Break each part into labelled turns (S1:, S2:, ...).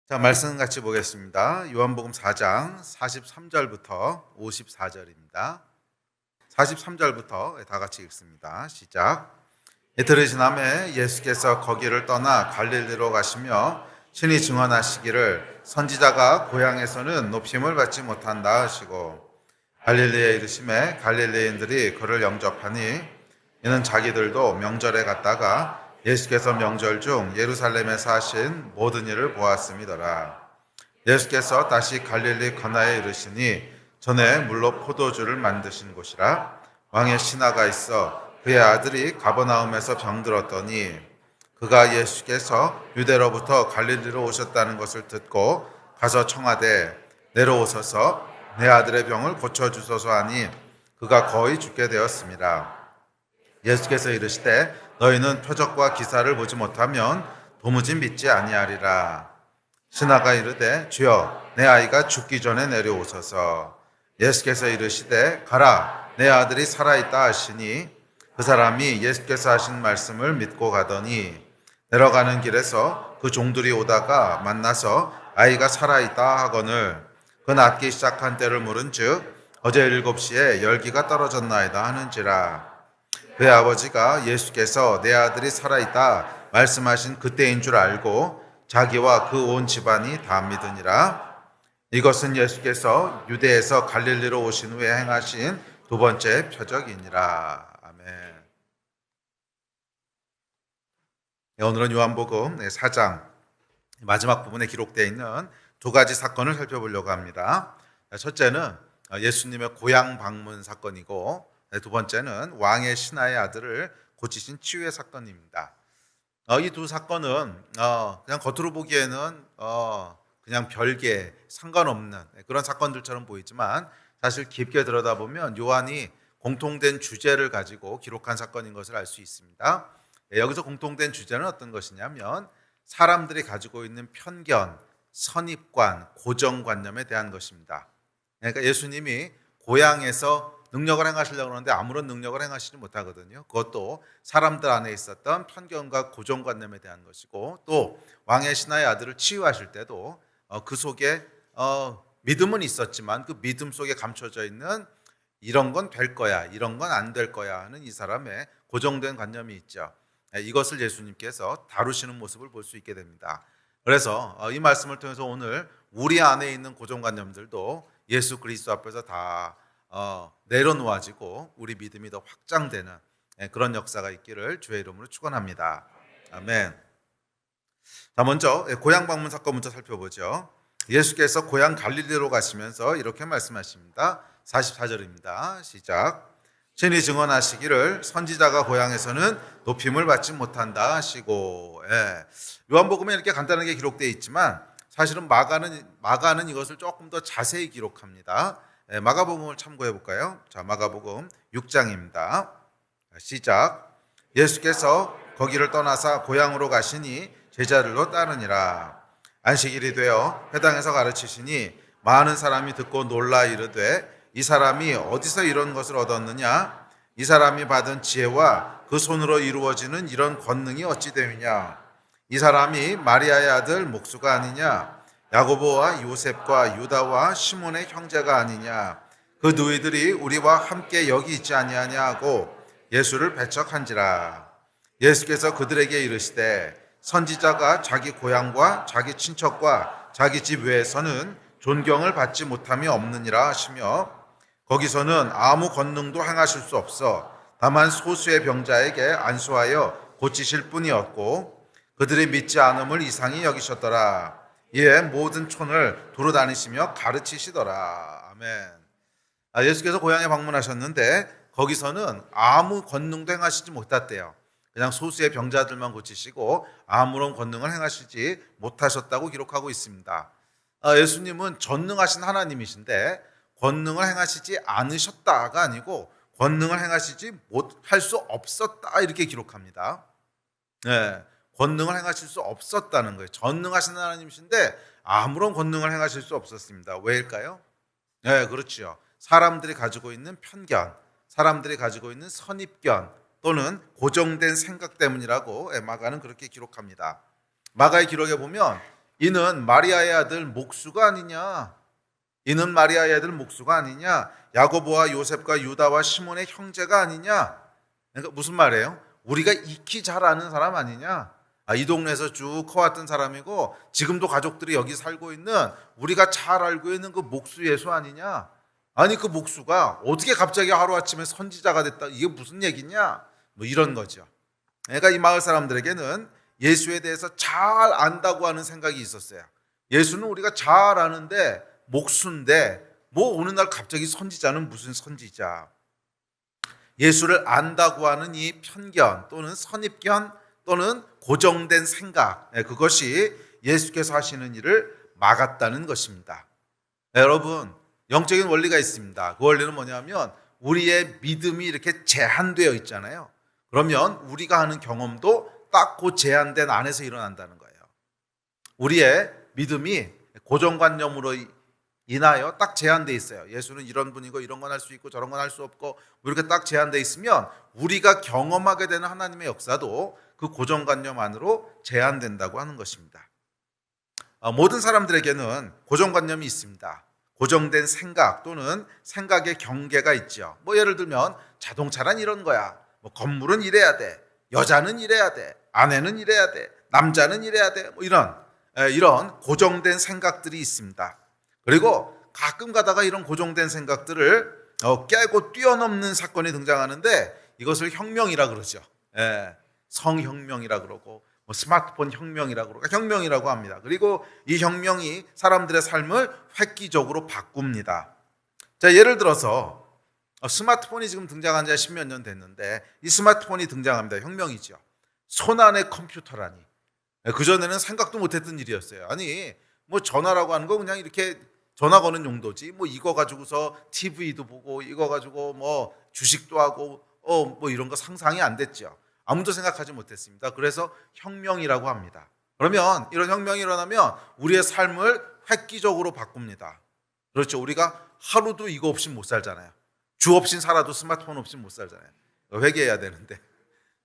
S1: 자, 말씀 같이 보겠습니다. 요한복음 4장 43절부터 54절입니다. 43절부터 다 같이 읽습니다. 시작. 이틀이 지남에 예수께서 거기를 떠나 갈릴리로 가시며 친히 증언하시기를 선지자가 고향에서는 높임을 받지 못한다 하시고 갈릴리에 이르심에 갈릴리인들이 그를 영접하니 이는 자기들도 명절에 갔다가 예수께서 명절 중 예루살렘에서 하신 모든 일을 보았음이더라. 예수께서 다시 갈릴리 가나에 이르시니 전에 물로 포도주를 만드신 곳이라. 왕의 신하가 있어 그의 아들이 가버나움에서 병들었더니 그가 예수께서 유대로부터 갈릴리로 오셨다는 것을 듣고 가서 청하되 내려오소서 내 아들의 병을 고쳐주소서 하니 그가 거의 죽게 되었습니다. 예수께서 이르시되 너희는 표적과 기사를 보지 못하면 도무지 믿지 아니하리라. 신하가 이르되 주여 내 아이가 죽기 전에 내려오소서. 예수께서 이르시되 가라 내 아들이 살아있다 하시니 그 사람이 예수께서 하신 말씀을 믿고 가더니 내려가는 길에서 그 종들이 오다가 만나서 아이가 살아있다 하거늘 그 낫기 시작한 때를 물은즉 어제 7시에 열기가 떨어졌나이다 하는지라. 그의 아버지가 예수께서 내 아들이 살아있다 말씀하신 그때인 줄 알고 자기와 그 온 집안이 다 믿으니라. 이것은 예수께서 유대에서 갈릴리로 오신 후에 행하신 두 번째 표적이니라. 아멘. 오늘은 요한복음 4장 마지막 부분에 기록되어 있는 두 가지 사건을 살펴보려고 합니다. 첫째는 예수님의 고향 방문 사건이고 두 번째는 왕의 신하의 아들을 고치신 치유의 사건입니다. 이 두 사건은 그냥 겉으로 보기에는 그냥 별개 상관없는 그런 사건들처럼 보이지만 사실 깊게 들여다보면 요한이 공통된 주제를 가지고 기록한 사건인 것을 알 수 있습니다. 여기서 공통된 주제는 어떤 것이냐면 사람들이 가지고 있는 편견, 선입관, 고정관념에 대한 것입니다. 그러니까 예수님이 고향에서 능력을 행하시려고 하는데 아무런 능력을 행하시지 못하거든요. 그것도 사람들 안에 있었던 편견과 고정관념에 대한 것이고 또 왕의 신하의 아들을 치유하실 때도 그 속에 믿음은 있었지만 그 믿음 속에 감춰져 있는 이런 건 될 거야, 이런 건 안 될 거야 하는 이 사람의 고정된 관념이 있죠. 이것을 예수님께서 다루시는 모습을 볼 수 있게 됩니다. 그래서 이 말씀을 통해서 오늘 우리 안에 있는 고정관념들도 예수 그리스도 앞에서 다 내려놓아지고 우리 믿음이 더 확장되는 그런 역사가 있기를 주의 이름으로 축원합니다. 아멘. 자, 먼저 고향 방문 사건부터 살펴보죠. 예수께서 고향 갈릴리로 가시면서 이렇게 말씀하십니다. 44절입니다. 시작. 친히 증언하시기를 선지자가 고향에서는 높임을 받지 못한다 하시고. 요한복음에 이렇게 간단하게 기록되어 있지만 사실은 마가는 이것을 조금 더 자세히 기록합니다. 마가복음을 참고해 볼까요? 자, 마가복음 6장입니다. 시작. 예수께서 거기를 떠나사 고향으로 가시니 제자들로 따르니라. 안식일이 되어 회당에서 가르치시니 많은 사람이 듣고 놀라 이르되 이 사람이 어디서 이런 것을 얻었느냐? 이 사람이 받은 지혜와 그 손으로 이루어지는 이런 권능이 어찌 되느냐? 이 사람이 마리아의 아들 목수가 아니냐? 야고보와 요셉과 유다와 시몬의 형제가 아니냐? 그 너희들이 우리와 함께 여기 있지 아니하냐 하고 예수를 배척한지라. 예수께서 그들에게 이르시되 선지자가 자기 고향과 자기 친척과 자기 집 외에서는 존경을 받지 못함이 없느니라 하시며 거기서는 아무 권능도 행하실 수 없어 다만 소수의 병자에게 안수하여 고치실 뿐이었고 그들이 믿지 않음을 이상히 여기셨더라. 이에 모든 촌을 두루 다니시며 가르치시더라. 아멘. 예수께서 고향에 방문하셨는데 거기서는 아무 권능도 행하시지 못했대요. 그냥 소수의 병자들만 고치시고 아무런 권능을 행하시지 못하셨다고 기록하고 있습니다. 예수님은 전능하신 하나님이신데 권능을 행하시지 않으셨다가 아니고 권능을 행하시지 못할 수 없었다 이렇게 기록합니다. 네, 권능을 행하실 수 없었다는 거예요. 전능하신 하나님이신데 아무런 권능을 행하실 수 없었습니다. 왜일까요? 네, 그렇죠. 사람들이 가지고 있는 편견, 사람들이 가지고 있는 선입견 또는 고정된 생각 때문이라고 마가는 그렇게 기록합니다. 마가의 기록에 보면 이는 마리아의 아들 목수가 아니냐? 이는 마리아의 아들 목수가 아니냐? 야고보와 요셉과 유다와 시몬의 형제가 아니냐? 그러니까 무슨 말이에요? 우리가 익히 잘 아는 사람 아니냐? 이 동네에서 쭉 커왔던 사람이고 지금도 가족들이 여기 살고 있는 우리가 잘 알고 있는 그 목수 예수 아니냐? 아니 그 목수가 어떻게 갑자기 하루아침에 선지자가 됐다? 이게 무슨 얘기냐? 뭐 이런 거죠. 그러니까 이 마을 사람들에게는 예수에 대해서 잘 안다고 하는 생각이 있었어요. 예수는 우리가 잘 아는데 목수인데 뭐 어느 날 갑자기 선지자는 무슨 선지자? 예수를 안다고 하는 이 편견 또는 선입견 또는 고정된 생각, 그것이 예수께서 하시는 일을 막았다는 것입니다. 여러분, 영적인 원리가 있습니다. 그 원리는 뭐냐면 우리의 믿음이 이렇게 제한되어 있잖아요. 그러면 우리가 하는 경험도 딱 그 제한된 안에서 일어난다는 거예요. 우리의 믿음이 고정관념으로 인하여 딱 제한되어 있어요. 예수는 이런 분이고 이런 건 할 수 있고 저런 건 할 수 없고 이렇게 딱 제한되어 있으면 우리가 경험하게 되는 하나님의 역사도 그 고정관념 안으로 제한된다고 하는 것입니다. 모든 사람들에게는 고정관념이 있습니다. 고정된 생각 또는 생각의 경계가 있죠. 뭐 예를 들면 자동차란 이런 거야. 뭐 건물은 이래야 돼. 여자는 이래야 돼. 아내는 이래야 돼. 남자는 이래야 돼. 뭐 이런 고정된 생각들이 있습니다. 그리고 가끔 가다가 이런 고정된 생각들을 깨고 뛰어넘는 사건이 등장하는데 이것을 혁명이라 그러죠. 성혁명이라 그러고 뭐 스마트폰 혁명이라 그러고 혁명이라고 합니다. 그리고 이 혁명이 사람들의 삶을 획기적으로 바꿉니다. 자, 예를 들어서 스마트폰이 지금 등장한 지 10몇 년 됐는데 이 스마트폰이 등장합니다. 혁명이죠. 손안의 컴퓨터라니. 그전에는 생각도 못했던 일이었어요. 아니 뭐 전화라고 하는 거 그냥 이렇게 전화 거는 용도지 뭐 이거 가지고서 TV도 보고 이거 가지고 뭐 주식도 하고 뭐 이런 거 상상이 안 됐죠. 아무도 생각하지 못했습니다. 그래서 혁명이라고 합니다. 그러면 이런 혁명이 일어나면 우리의 삶을 획기적으로 바꿉니다. 그렇죠. 우리가 하루도 이거 없이 못 살잖아요. 주 없인 살아도 스마트폰 없이 못 살잖아요. 회개해야 되는데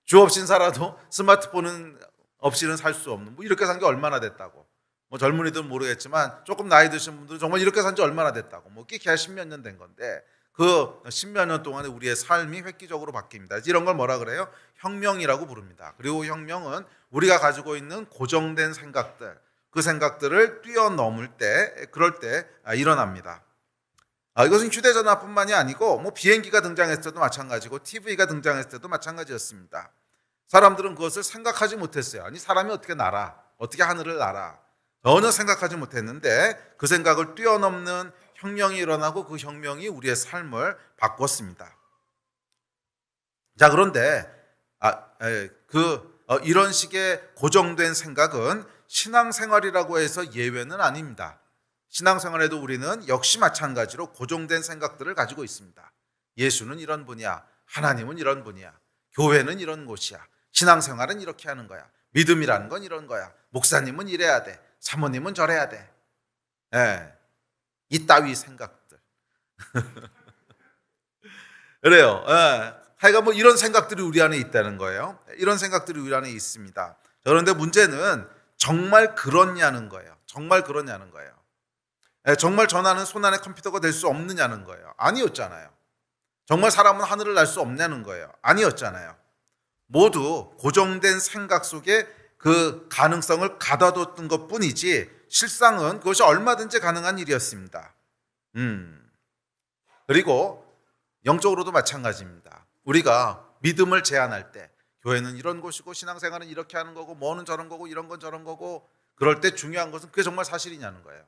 S1: 주 없인 살아도 스마트폰은 없이는 살 수 없는 뭐 이렇게 산 게 얼마나 됐다고. 뭐 젊은이들은 모르겠지만 조금 나이 드신 분들은 정말 이렇게 산 지 얼마나 됐다고. 뭐 끼케야 10몇 년 된 건데 그 10몇 년 동안에 우리의 삶이 획기적으로 바뀝니다. 이런 걸 뭐라 그래요? 혁명이라고 부릅니다. 그리고 혁명은 우리가 가지고 있는 고정된 생각들, 그 생각들을 뛰어넘을 때, 그럴 때 일어납니다. 이것은 휴대전화뿐만이 아니고 뭐 비행기가 등장했을 때도 마찬가지고 TV가 등장했을 때도 마찬가지였습니다. 사람들은 그것을 생각하지 못했어요. 아니 사람이 어떻게 날아? 어떻게 하늘을 날아? 전혀 생각하지 못했는데 그 생각을 뛰어넘는 혁명이 일어나고 그 혁명이 우리의 삶을 바꿨습니다. 자, 그런데 이런 식의 고정된 생각은 신앙생활이라고 해서 예외는 아닙니다. 신앙생활에도 우리는 역시 마찬가지로 고정된 생각들을 가지고 있습니다. 예수는 이런 분이야. 하나님은 이런 분이야. 교회는 이런 곳이야. 신앙생활은 이렇게 하는 거야. 믿음이라는 건 이런 거야. 목사님은 이래야 돼. 사모님은 저래야 돼. 이따위 생각들. 그래요. 하여간 뭐 이런 생각들이 우리 안에 있다는 거예요. 이런 생각들이 우리 안에 있습니다. 그런데 문제는 정말 그렇냐는 거예요. 정말 그렇냐는 거예요. 정말 전화는 손안의 컴퓨터가 될 수 없느냐는 거예요. 아니었잖아요. 정말 사람은 하늘을 날 수 없냐는 거예요. 아니었잖아요. 모두 고정된 생각 속에 그 가능성을 가둬뒀던 것 뿐이지 실상은 그것이 얼마든지 가능한 일이었습니다. 그리고 영적으로도 마찬가지입니다. 우리가 믿음을 제안할 때 교회는 이런 곳이고 신앙생활은 이렇게 하는 거고 뭐는 저런 거고 이런 건 저런 거고 그럴 때 중요한 것은 그게 정말 사실이냐는 거예요.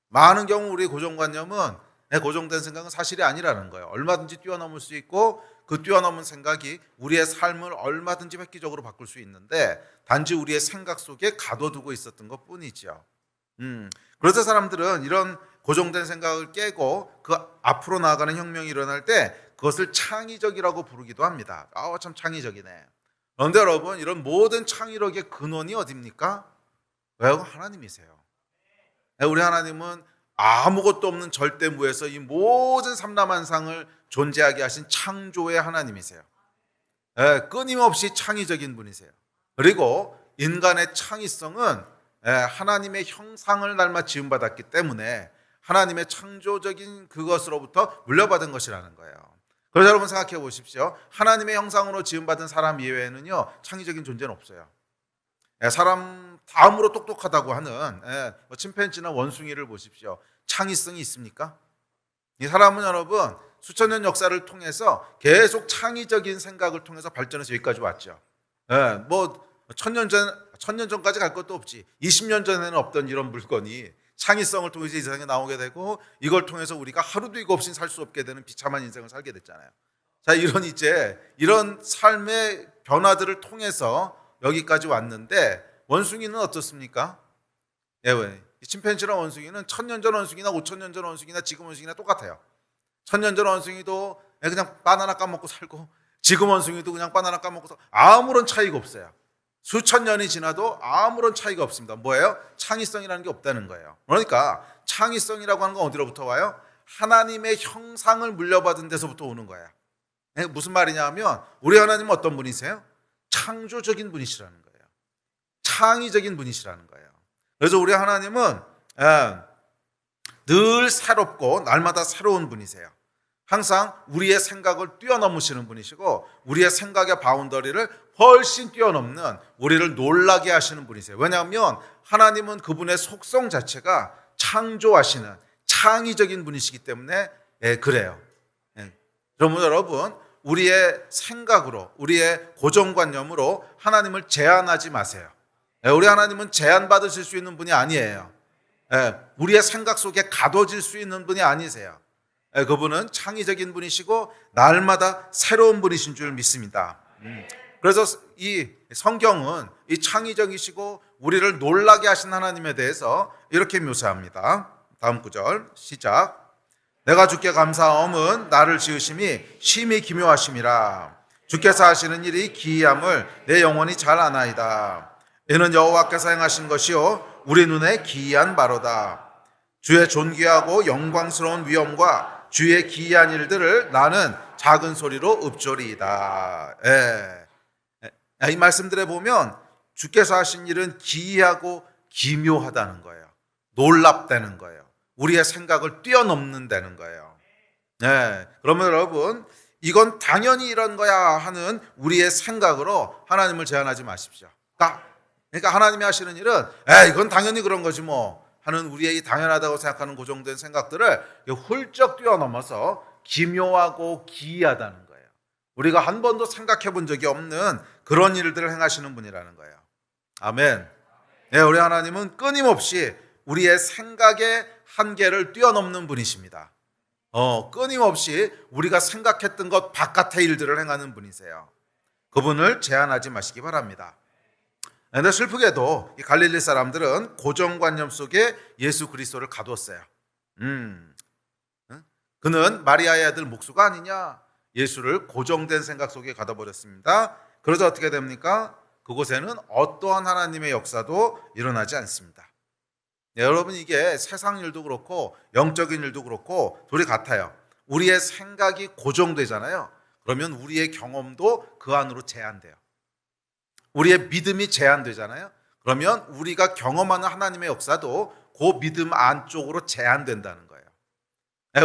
S1: 많은 경우 우리의 고정관념은 고정된 생각은 사실이 아니라는 거예요. 얼마든지 뛰어넘을 수 있고 그 뛰어넘은 생각이 우리의 삶을 얼마든지 획기적으로 바꿀 수 있는데 단지 우리의 생각 속에 가둬두고 있었던 것 뿐이죠. 그래서 사람들은 이런 고정된 생각을 깨고 그 앞으로 나아가는 혁명이 일어날 때 그것을 창의적이라고 부르기도 합니다. 참 창의적이네. 그런데 여러분 이런 모든 창의력의 근원이 어디입니까? 왜요? 하나님이세요. 우리 하나님은 아무것도 없는 절대무에서 이 모든 삼라만상을 존재하게 하신 창조의 하나님이세요. 끊임없이 창의적인 분이세요. 그리고 인간의 창의성은 하나님의 형상을 닮아 지음받았기 때문에 하나님의 창조적인 그것으로부터 물려받은 것이라는 거예요. 그래서 여러분 생각해 보십시오. 하나님의 형상으로 지음받은 사람 이외에는요, 창의적인 존재는 없어요. 사람 다음으로 똑똑하다고 하는 침팬지나 원숭이를 보십시오. 창의성이 있습니까? 이 사람은 여러분 수천 년 역사를 통해서 계속 창의적인 생각을 통해서 발전해서 여기까지 왔죠. 뭐 천년 전까지 갈 것도 없지. 20년 전에는 없던 이런 물건이 창의성을 통해서 이 세상에 나오게 되고, 이걸 통해서 우리가 하루도 이거 없이 살 수 없게 되는 비참한 인생을 살게 됐잖아요. 자, 이런 삶의 변화들을 통해서 여기까지 왔는데, 원숭이는 어떻습니까? 왜? 침팬지나 원숭이는 1000년 전 원숭이나 5000년 전 원숭이나 지금 원숭이나 똑같아요. 1000년 전 원숭이도 그냥 바나나 까먹고 살고, 지금 원숭이도 그냥 바나나 까먹고 살고, 아무런 차이가 없어요. 수천 년이 지나도 아무런 차이가 없습니다. 뭐예요? 창의성이라는 게 없다는 거예요. 그러니까 창의성이라고 하는 건 어디로부터 와요? 하나님의 형상을 물려받은 데서부터 오는 거예요. 무슨 말이냐 하면, 우리 하나님은 어떤 분이세요? 창조적인 분이시라는 거예요. 창의적인 분이시라는 거예요. 그래서 우리 하나님은 늘 새롭고 날마다 새로운 분이세요. 항상 우리의 생각을 뛰어넘으시는 분이시고, 우리의 생각의 바운더리를 훨씬 뛰어넘는, 우리를 놀라게 하시는 분이세요. 왜냐하면 하나님은 그분의 속성 자체가 창조하시는 창의적인 분이시기 때문에 그래요. 그러면 여러분, 우리의 생각으로, 우리의 고정관념으로 하나님을 제한하지 마세요. 우리 하나님은 제한받으실 수 있는 분이 아니에요. 우리의 생각 속에 가둬질 수 있는 분이 아니세요. 그분은 창의적인 분이시고 날마다 새로운 분이신 줄 믿습니다. 그래서 이 성경은 이 창의적이시고 우리를 놀라게 하신 하나님에 대해서 이렇게 묘사합니다. 다음 구절 시작. 내가 주께 감사함은 나를 지으심이 심히 기묘하심이라. 주께서 하시는 일이 기이함을 내 영혼이 잘 아나이다. 이는 여호와께서 행하신 것이요 우리 눈에 기이한 바로다. 주의 존귀하고 영광스러운 위엄과 주의 기이한 일들을 나는 작은 소리로 읊조리이다. 이 말씀들에 보면 주께서 하신 일은 기이하고 기묘하다는 거예요. 놀랍다는 거예요. 우리의 생각을 뛰어넘는다는 거예요. 그러면 여러분, 이건 당연히 이런 거야 하는 우리의 생각으로 하나님을 제한하지 마십시오. 그러니까 하나님이 하시는 일은 이건 당연히 그런 거지 뭐 하는 우리의 당연하다고 생각하는 고정된 생각들을 훌쩍 뛰어넘어서 기묘하고 기이하다는 거예요. 우리가 한 번도 생각해 본 적이 없는 그런 일들을 행하시는 분이라는 거예요. 아멘. 우리 하나님은 끊임없이 우리의 생각의 한계를 뛰어넘는 분이십니다. 끊임없이 우리가 생각했던 것 바깥의 일들을 행하는 분이세요. 그분을 제한하지 마시기 바랍니다. 그런데 슬프게도 이 갈릴리 사람들은 고정관념 속에 예수 그리스도를 가두었어요. 그는 마리아의 아들 목수가 아니냐, 예수를 고정된 생각 속에 가둬버렸습니다. 그러자 어떻게 됩니까? 그곳에는 어떠한 하나님의 역사도 일어나지 않습니다. 여러분, 이게 세상 일도 그렇고 영적인 일도 그렇고 둘이 같아요. 우리의 생각이 고정되잖아요. 그러면 우리의 경험도 그 안으로 제한돼요. 우리의 믿음이 제한되잖아요. 그러면 우리가 경험하는 하나님의 역사도 그 믿음 안쪽으로 제한된다는 거예요.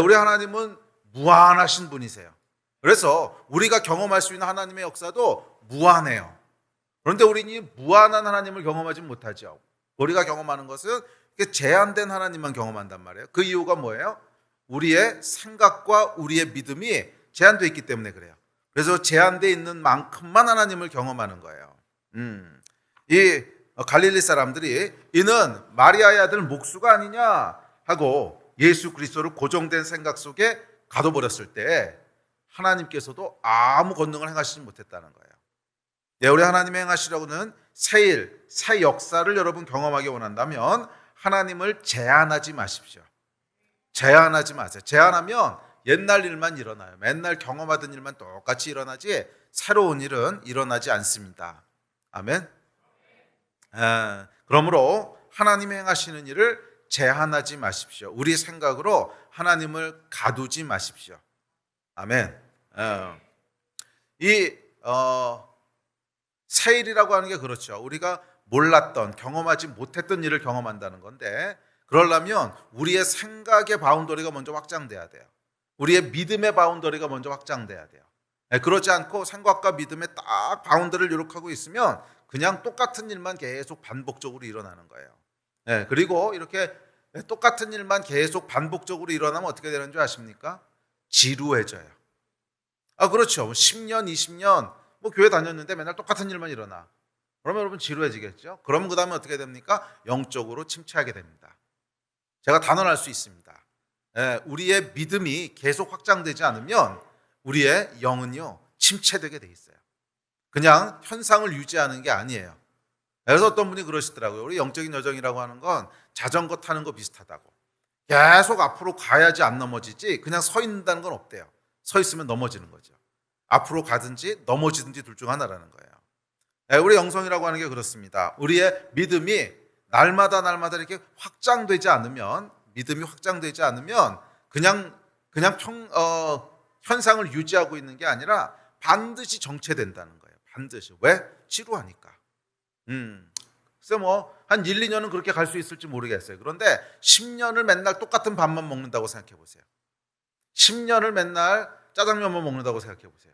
S1: 우리 하나님은 무한하신 분이세요. 그래서 우리가 경험할 수 있는 하나님의 역사도 무한해요. 그런데 우리는 이 무한한 하나님을 경험하지 못하죠. 우리가 경험하는 것은 제한된 하나님만 경험한단 말이에요. 그 이유가 뭐예요? 우리의 생각과 우리의 믿음이 제한되어 있기 때문에 그래요. 그래서 제한되어 있는 만큼만 하나님을 경험하는 거예요. 이 갈릴리 사람들이 이는 마리아의 아들 목수가 아니냐 하고 예수 그리스도를 고정된 생각 속에 가둬버렸을 때 하나님께서도 아무 권능을 행하시지 못했다는 거예요. 우리 하나님이 행하시려고는 새 일, 새 역사를 여러분 경험하기 원한다면 하나님을 제한하지 마십시오. 제한하지 마세요. 제한하면 옛날 일만 일어나요. 맨날 경험하던 일만 똑같이 일어나지 새로운 일은 일어나지 않습니다. 아멘. 그러므로 하나님이 행하시는 일을 제한하지 마십시오. 우리 생각으로 하나님을 가두지 마십시오. 아멘. 이 세일이라고 하는 게 그렇죠. 우리가 몰랐던, 경험하지 못했던 일을 경험한다는 건데, 그러려면 우리의 생각의 바운더리가 먼저 확장돼야 돼요. 우리의 믿음의 바운더리가 먼저 확장돼야 돼요. 그렇지 않고 생각과 믿음의 딱 바운더리를 이렇게 하고 있으면 그냥 똑같은 일만 계속 반복적으로 일어나는 거예요. 그리고 이렇게 똑같은 일만 계속 반복적으로 일어나면 어떻게 되는 줄 아십니까? 지루해져요. 그렇죠. 10년, 20년 교회 다녔는데 맨날 똑같은 일만 일어나. 그러면 여러분 지루해지겠죠? 그럼 그 다음에 어떻게 됩니까? 영적으로 침체하게 됩니다. 제가 단언할 수 있습니다. 우리의 믿음이 계속 확장되지 않으면 우리의 영은요 침체되게 돼 있어요. 그냥 현상을 유지하는 게 아니에요. 그래서 어떤 분이 그러시더라고요. 우리 영적인 여정이라고 하는 건 자전거 타는 거 비슷하다고. 계속 앞으로 가야지 안 넘어지지 그냥 서 있는다는 건 없대요. 서 있으면 넘어지는 거죠. 앞으로 가든지 넘어지든지 둘 중 하나라는 거예요. 우리 영성이라고 하는 게 그렇습니다. 우리의 믿음이 날마다 이렇게 확장되지 않으면, 믿음이 확장되지 않으면 그냥 현상을 유지하고 있는 게 아니라 반드시 정체된다는 거예요. 반드시. 왜? 지루하니까. 글쎄 한 1, 2년은 그렇게 갈 수 있을지 모르겠어요. 그런데 10년을 맨날 똑같은 밥만 먹는다고 생각해 보세요. 10년을 맨날 짜장면만 먹는다고 생각해 보세요.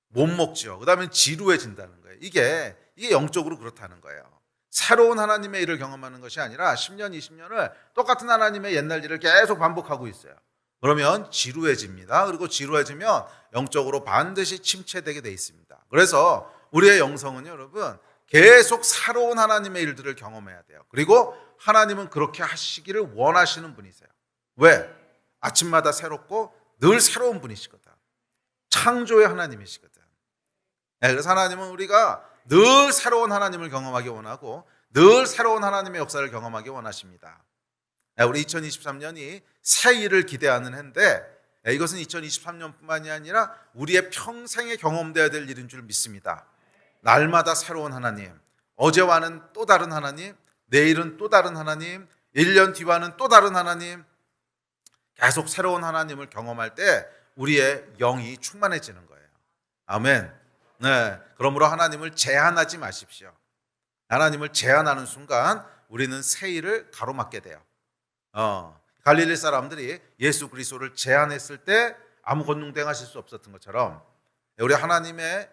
S1: 못 먹죠. 그 다음에 지루해진다는 거예요. 이게 영적으로 그렇다는 거예요. 새로운 하나님의 일을 경험하는 것이 아니라 10년, 20년을 똑같은 하나님의 옛날 일을 계속 반복하고 있어요. 그러면 지루해집니다. 그리고 지루해지면 영적으로 반드시 침체되게 돼 있습니다. 그래서 우리의 영성은요, 여러분, 계속 새로운 하나님의 일들을 경험해야 돼요. 그리고 하나님은 그렇게 하시기를 원하시는 분이세요. 왜? 아침마다 새롭고 늘 새로운 분이시거든. 창조의 하나님이시거든. 그래서 하나님은 우리가 늘 새로운 하나님을 경험하기 원하고 늘 새로운 하나님의 역사를 경험하기 원하십니다. 우리 2023년이 새 일을 기대하는 해인데 이것은 2023년뿐만이 아니라 우리의 평생에 경험되어야 될 일인 줄 믿습니다. 날마다 새로운 하나님, 어제와는 또 다른 하나님, 내일은 또 다른 하나님, 1년 뒤와는 또 다른 하나님, 계속 새로운 하나님을 경험할 때 우리의 영이 충만해지는 거예요. 아멘. 그러므로 하나님을 제한하지 마십시오. 하나님을 제한하는 순간 우리는 새 일을 가로막게 돼요. 갈릴리 사람들이 예수 그리스도를 제한했을 때 아무 권능도 행하실 수 없었던 것처럼 우리 하나님의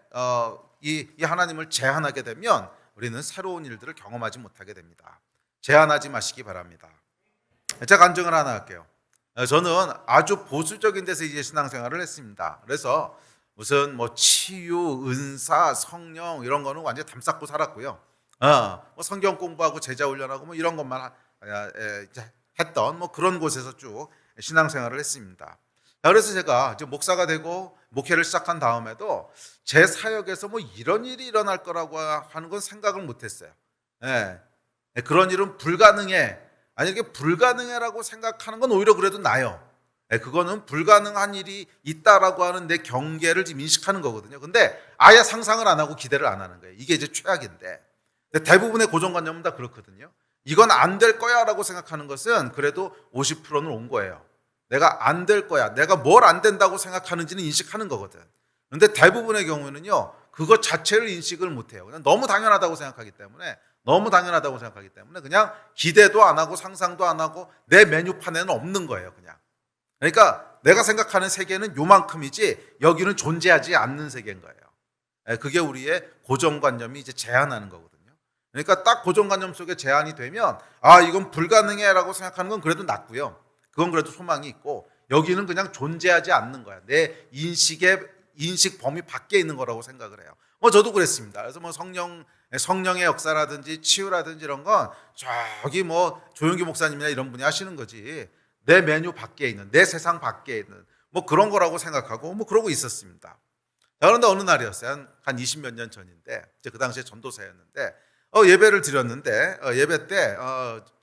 S1: 이 하나님을 제한하게 되면 우리는 새로운 일들을 경험하지 못하게 됩니다. 제한하지 마시기 바랍니다. 제가 간증을 하나 할게요. 저는 아주 보수적인 데서 이제 신앙생활을 했습니다. 그래서 무슨 치유, 은사, 성령 이런 거는 완전 히 담쌓고 살았고요. 성경 공부하고 제자 훈련하고 이런 것만 했던 그런 곳에서 쭉 신앙생활을 했습니다. 그래서 제가 이제 목사가 되고 목회를 시작한 다음에도 제 사역에서 이런 일이 일어날 거라고 하는 건 생각을 못했어요. 그런 일은 불가능해. 아니 이게 불가능해라고 생각하는 건 오히려 그래도 나아요. 그거는 불가능한 일이 있다라고 하는 내 경계를 지금 인식하는 거거든요. 근데 아예 상상을 안 하고 기대를 안 하는 거예요. 이게 이제 최악인데 대부분의 고정관념은 다 그렇거든요. 이건 안 될 거야 라고 생각하는 것은 그래도 50%는 온 거예요. 내가 안 될 거야. 내가 뭘 안 된다고 생각하는지는 인식하는 거거든. 그런데 대부분의 경우에는요. 그것 자체를 인식을 못해요. 그냥 너무 당연하다고 생각하기 때문에 그냥 기대도 안 하고 상상도 안 하고 내 메뉴판에는 없는 거예요. 그냥. 그러니까 내가 생각하는 세계는 요만큼이지 여기는 존재하지 않는 세계인 거예요. 그게 우리의 고정관념이 이제 제한하는 거거든요. 그러니까 딱 고정관념 속에 제한이 되면 이건 불가능해라고 생각하는 건 그래도 낫고요. 그건 그래도 소망이 있고 여기는 그냥 존재하지 않는 거야. 내 인식 범위 밖에 있는 거라고 생각을 해요. 저도 그랬습니다. 그래서 성령의 역사라든지 치유라든지 이런 건 저기 조용기 목사님이나 이런 분이 하시는 거지. 내 메뉴 밖에 있는, 내 세상 밖에 있는 그런 거라고 생각하고 그러고 있었습니다. 그런데 어느 날이었어요. 한 20몇 년 전인데 그 당시에 전도사였는데 예배를 드렸는데 예배 때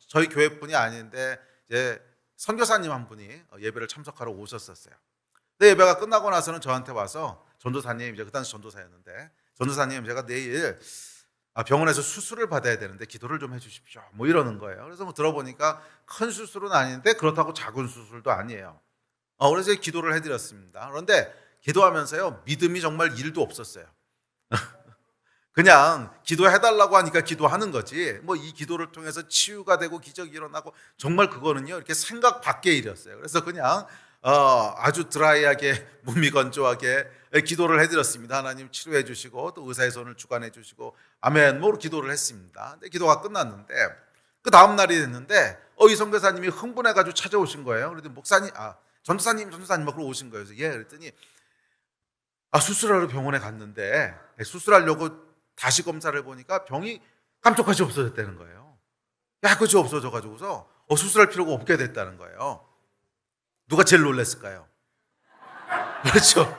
S1: 저희 교회뿐이 아닌데 이제 선교사님 한 분이 예배를 참석하러 오셨었어요. 근데 예배가 끝나고 나서는 저한테 와서 전도사님, 이제 그 당시 전도사였는데 전도사님 제가 내일 병원에서 수술을 받아야 되는데 기도를 좀 해주십시오. 이러는 거예요. 그래서 들어보니까 큰 수술은 아닌데 그렇다고 작은 수술도 아니에요. 그래서 기도를 해드렸습니다. 그런데 기도하면서요 믿음이 정말 1도 없었어요. 그냥 기도해달라고 하니까 기도하는 거지. 뭐 이 기도를 통해서 치유가 되고 기적이 일어나고 정말 그거는요 이렇게 생각 밖의 일이었어요. 그래서 그냥 아주 드라이하게 무미건조하게 기도를 해드렸습니다. 하나님 치료해 주시고 또 의사의 손을 주관해 주시고 아멘 뭐로 기도를 했습니다. 근데 기도가 끝났는데 그 다음 날이 됐는데 이 선교사님이 흥분해가지고 찾아오신 거예요. 그랬더니 목사님, 전도사님 막 그러고 오신 거예요. 그래서 예, 그랬더니 수술하러 병원에 갔는데 수술하려고 다시 검사를 보니까 병이 깜짝같이 없어졌다는 거예요. 그것이 없어져가지고서 수술할 필요가 없게 됐다는 거예요. 누가 제일 놀랐을까요? 그렇죠.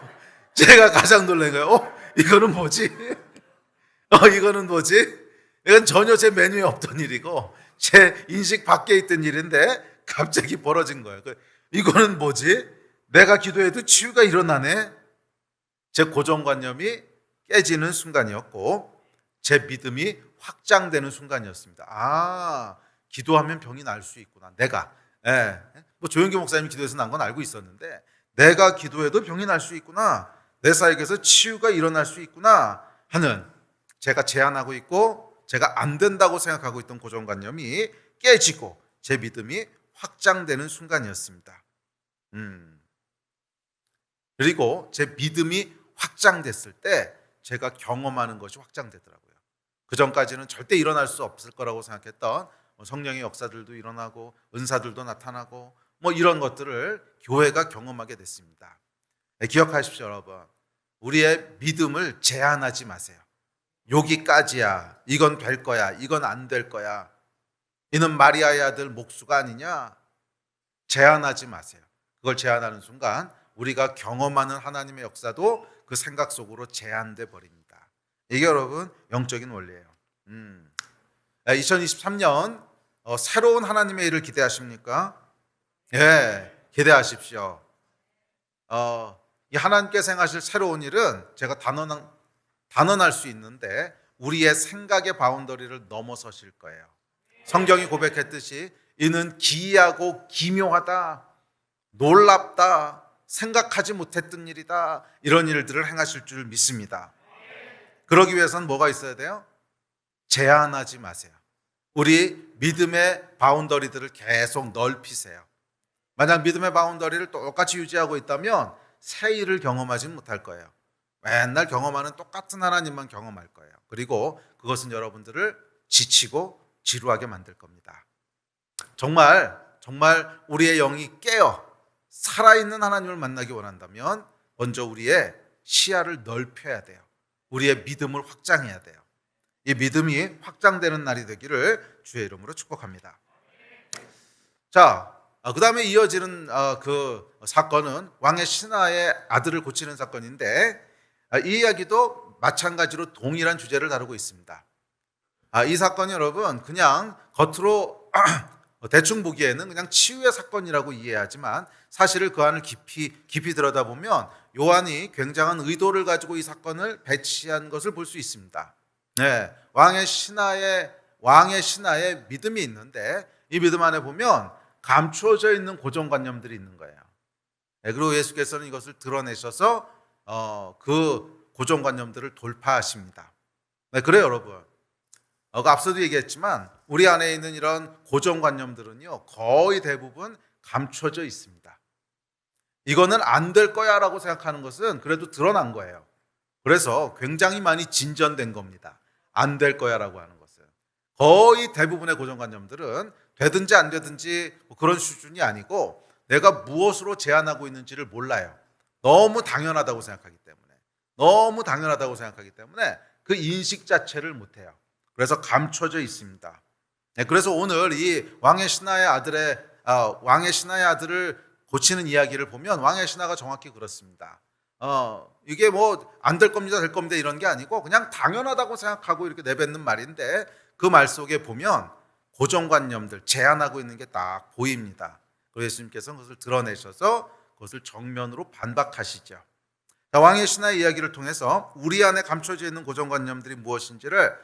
S1: 제가 가장 놀란 거예요. 이거는 뭐지? 이거는 뭐지? 이건 전혀 제 메뉴에 없던 일이고 제 인식 밖에 있던 일인데 갑자기 벌어진 거예요. 이거는 뭐지? 내가 기도해도 치유가 일어나네. 제 고정관념이 깨지는 순간이었고 제 믿음이 확장되는 순간이었습니다. 기도하면 병이 날 수 있구나. 내가 뭐 조영기 목사님이 기도해서 난 건 알고 있었는데 내가 기도해도 병이 날 수 있구나. 내 사역에서 치유가 일어날 수 있구나 하는 제가 제안하고 있고 제가 안 된다고 생각하고 있던 고정관념이 깨지고 제 믿음이 확장되는 순간이었습니다. 그리고 제 믿음이 확장됐을 때 제가 경험하는 것이 확장되더라고요. 그 전까지는 절대 일어날 수 없을 거라고 생각했던 성령의 역사들도 일어나고 은사들도 나타나고 뭐 이런 것들을 교회가 경험하게 됐습니다. 기억하십시오, 여러분. 우리의 믿음을 제한하지 마세요. 여기까지야. 이건 될 거야. 이건 안 될 거야. 이는 마리아의 아들 목수가 아니냐? 제한하지 마세요. 그걸 제한하는 순간 우리가 경험하는 하나님의 역사도 그 생각 속으로 제한돼 버립니다. 이게 여러분 영적인 원리예요. 2023년 새로운 하나님의 일을 기대하십니까? 예, 기대하십시오. 이 하나님께서 행하실 새로운 일은 제가 단언할 수 있는데 우리의 생각의 바운더리를 넘어서실 거예요. 성경이 고백했듯이 이는 기이하고 기묘하다, 놀랍다, 생각하지 못했던 일이다, 이런 일들을 행하실 줄 믿습니다. 그러기 위해서는 뭐가 있어야 돼요? 제한하지 마세요. 우리 믿음의 바운더리들을 계속 넓히세요. 만약 믿음의 바운더리를 똑같이 유지하고 있다면 새 일을 경험하지 못할 거예요. 맨날 경험하는 똑같은 하나님만 경험할 거예요. 그리고 그것은 여러분들을 지치고 지루하게 만들 겁니다. 정말 우리의 영이 깨어 살아있는 하나님을 만나기 원한다면 먼저 우리의 시야를 넓혀야 돼요. 우리의 믿음을 확장해야 돼요. 이 믿음이 확장되는 날이 되기를 주의 이름으로 축복합니다. 자, 그 다음에 이어지는 그 사건은 왕의 신하의 아들을 고치는 사건인데 이 이야기도 마찬가지로 동일한 주제를 다루고 있습니다. 이 사건이 여러분 그냥 겉으로 대충 보기에는 그냥 치유의 사건이라고 이해하지만 사실을 그 안을 깊이 들여다보면 요한이 굉장한 의도를 가지고 이 사건을 배치한 것을 볼 수 있습니다. 네, 왕의 신하의 믿음이 있는데 이 믿음 안에 보면 감추어져 있는 고정관념들이 있는 거예요. 네, 그리고 예수께서는 이것을 드러내셔서 그 고정관념들을 돌파하십니다. 네, 그래요, 여러분. 앞서도 얘기했지만 우리 안에 있는 이런 고정관념들은요 거의 대부분 감춰져 있습니다. 이거는 안 될 거야 라고 생각하는 것은 그래도 드러난 거예요. 그래서 굉장히 많이 진전된 겁니다. 안 될 거야 라고 하는 것은. 거의 대부분의 고정관념들은 되든지 안 되든지 그런 수준이 아니고 내가 무엇으로 제한하고 있는지를 몰라요. 너무 당연하다고 생각하기 때문에 그 인식 자체를 못해요. 그래서 감춰져 있습니다. 네, 그래서 오늘 이 왕의 신하의 아들을 고치는 이야기를 보면 왕의 신하가 정확히 그렇습니다. 이게 뭐 안 될 겁니다, 될 겁니다 이런 게 아니고 그냥 당연하다고 생각하고 이렇게 내뱉는 말인데 그 말 속에 보면 고정관념들 제한하고 있는 게 딱 보입니다. 그래서 예수님께서는 그것을 드러내셔서 그것을 정면으로 반박하시죠. 자, 왕의 신하의 이야기를 통해서 우리 안에 감춰져 있는 고정관념들이 무엇인지를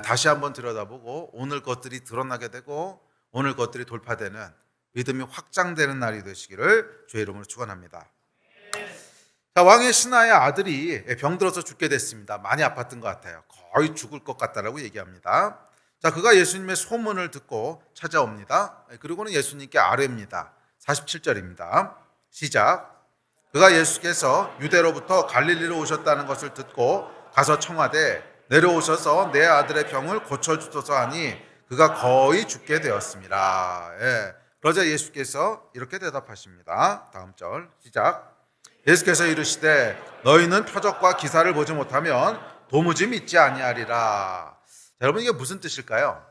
S1: 다시 한번 들여다보고 오늘 것들이 드러나게 되고 오늘 것들이 돌파되는 믿음이 확장되는 날이 되시기를 주의 이름으로 축원합니다. 자, 왕의 신하의 아들이 병들어서 죽게 됐습니다. 많이 아팠던 것 같아요. 거의 죽을 것 같다라고 얘기합니다. 자, 그가 예수님의 소문을 듣고 찾아옵니다. 그리고는 예수님께 아뢰입니다. 47절입니다. 시작. 그가 예수께서 유대로부터 갈릴리로 오셨다는 것을 듣고 가서 청하되 내려오셔서 내 아들의 병을 고쳐주소서 하니 그가 거의 죽게 되었습니다. 그러자 예수께서 이렇게 대답하십니다. 다음 절 시작. 예수께서 이르시되 너희는 표적과 기사를 보지 못하면 도무지 믿지 아니하리라. 자, 여러분 이게 무슨 뜻일까요?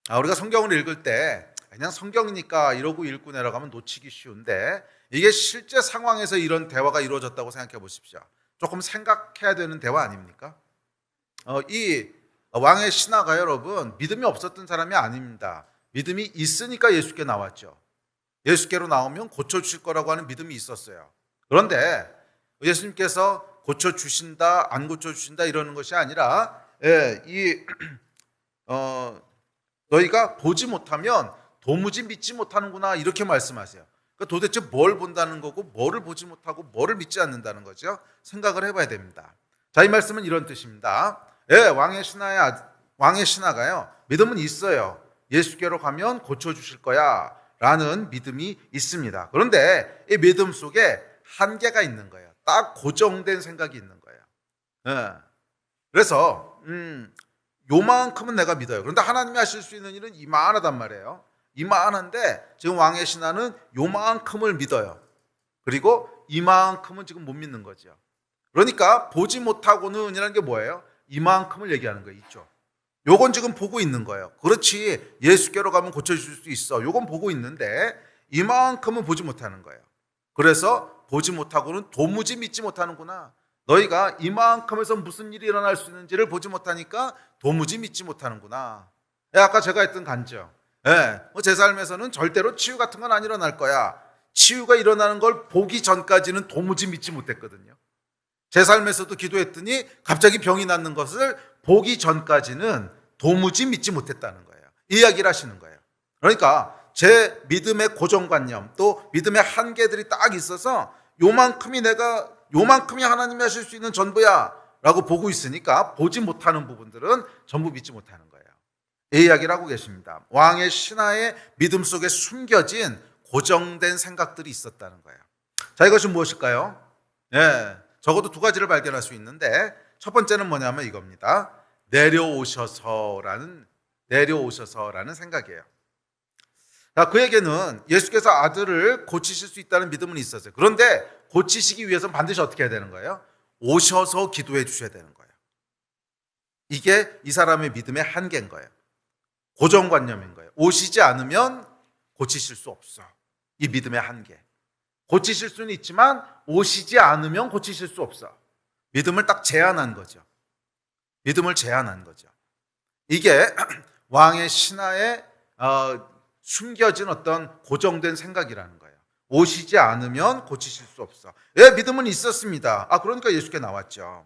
S1: 우리가 성경을 읽을 때 그냥 성경이니까 이러고 읽고 내려가면 놓치기 쉬운데 이게 실제 상황에서 이런 대화가 이루어졌다고 생각해 보십시오. 조금 생각해야 되는 대화 아닙니까? 이 왕의 신하가 여러분 믿음이 없었던 사람이 아닙니다. 믿음이 있으니까 예수께 나왔죠. 예수께로 나오면 고쳐주실 거라고 하는 믿음이 있었어요. 그런데 예수님께서 고쳐주신다 안 고쳐주신다 이러는 것이 아니라 너희가 보지 못하면 도무지 믿지 못하는구나 이렇게 말씀하세요. 그러니까 도대체 뭘 본다는 거고 뭐를 보지 못하고 뭐를 믿지 않는다는 거죠. 생각을 해봐야 됩니다. 자, 이 말씀은 이런 뜻입니다. 왕의 신하가요 믿음은 있어요. 예수께로 가면 고쳐주실 거야 라는 믿음이 있습니다. 그런데 이 믿음 속에 한계가 있는 거예요. 딱 고정된 생각이 있는 거예요. 그래서 요만큼은 내가 믿어요. 그런데 하나님이 하실 수 있는 일은 이만하단 말이에요. 이만한데 지금 왕의 신하는 요만큼을 믿어요. 그리고 이만큼은 지금 못 믿는 거죠. 그러니까 보지 못하고는 이라는 게 뭐예요? 이만큼을 얘기하는 거예요. 있죠. 요건 지금 보고 있는 거예요. 그렇지 예수께로 가면 고쳐줄 수 있어. 요건 보고 있는데 이만큼은 보지 못하는 거예요. 그래서 보지 못하고는 도무지 믿지 못하는구나. 너희가 이만큼에서 무슨 일이 일어날 수 있는지를 보지 못하니까 도무지 믿지 못하는구나. 아까 제가 했던 간증. 제 삶에서는 절대로 치유 같은 건 안 일어날 거야. 치유가 일어나는 걸 보기 전까지는 도무지 믿지 못했거든요. 제 삶에서도 기도했더니 갑자기 병이 낫는 것을 보기 전까지는 도무지 믿지 못했다는 거예요. 이 이야기를 하시는 거예요. 그러니까 제 믿음의 고정관념 또 믿음의 한계들이 딱 있어서 요만큼이 하나님이 하실 수 있는 전부야 라고 보고 있으니까 보지 못하는 부분들은 전부 믿지 못하는 거예요. 이 이야기를 하고 계십니다. 왕의 신하의 믿음 속에 숨겨진 고정된 생각들이 있었다는 거예요. 자, 이것이 무엇일까요? 적어도 두 가지를 발견할 수 있는데 첫 번째는 뭐냐면 이겁니다. 내려오셔서라는 생각이에요. 자, 그에게는 예수께서 아들을 고치실 수 있다는 믿음은 있었어요. 그런데 고치시기 위해서는 반드시 어떻게 해야 되는 거예요? 오셔서 기도해 주셔야 되는 거예요. 이게 이 사람의 믿음의 한계인 거예요. 고정관념인 거예요. 오시지 않으면 고치실 수 없어. 이 믿음의 한계. 고치실 수는 있지만 오시지 않으면 고치실 수 없어. 믿음을 딱 제한한 거죠. 믿음을 제한한 거죠. 이게 왕의 신하의 숨겨진 어떤 고정된 생각이라는 거예요. 오시지 않으면 고치실 수 없어. 믿음은 있었습니다. 그러니까 예수께 나왔죠.